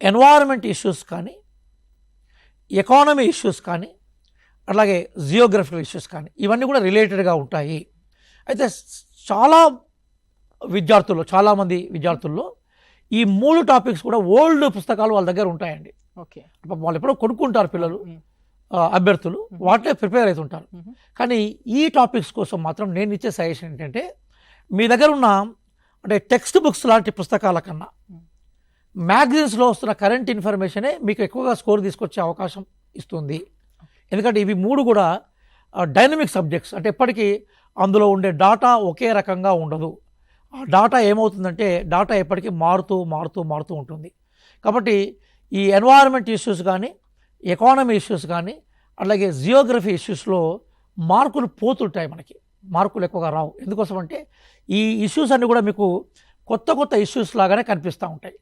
Environment issues కానీ, economy issues కానీ, అలాగే జియోగ్రఫికల్ ఇష్యూస్ కానీ ఇవన్నీ కూడా రిలేటెడ్గా ఉంటాయి. అయితే చాలామంది విద్యార్థుల్లో ఈ 3 టాపిక్స్ కూడా ఓల్డ్ పుస్తకాలు వాళ్ళ దగ్గర ఉంటాయండి. ఓకే, వాళ్ళు ఎప్పుడో కొనుక్కుంటారు పిల్లలు, అభ్యర్థులు వాటినే ప్రిపేర్ అవుతుంటారు. కానీ ఈ టాపిక్స్ కోసం మాత్రం నేను ఇచ్చే సజెషన్ ఏంటంటే, మీ దగ్గర ఉన్న అంటే టెక్స్ట్ బుక్స్ లాంటి పుస్తకాల కన్నా మ్యాగజైన్స్లో వస్తున్న కరెంట్ ఇన్ఫర్మేషనే మీకు ఎక్కువగా స్కోర్ తీసుకొచ్చే అవకాశం ఇస్తుంది. ఎందుకంటే ఇవి 3 కూడా డైనమిక్ సబ్జెక్ట్స్, అంటే ఎప్పటికీ అందులో ఉండే డాటా ఒకే రకంగా ఉండదు. ఆ డాటా ఏమవుతుందంటే డాటా ఎప్పటికీ మారుతూ ఉంటుంది. కాబట్టి ఈ ఎన్వైరన్మెంట్ ఇష్యూస్ కానీ, ఎకానమీ ఇష్యూస్ కానీ, అలాగే జియోగ్రఫీ ఇష్యూస్లో మార్కులు పోతుంటాయి, మనకి మార్కులు ఎక్కువగా రావు. ఎందుకోసం అంటే ఈ ఇష్యూస్ అన్నీ కూడా మీకు కొత్త ఇష్యూస్ లాగానే కనిపిస్తూ ఉంటాయి.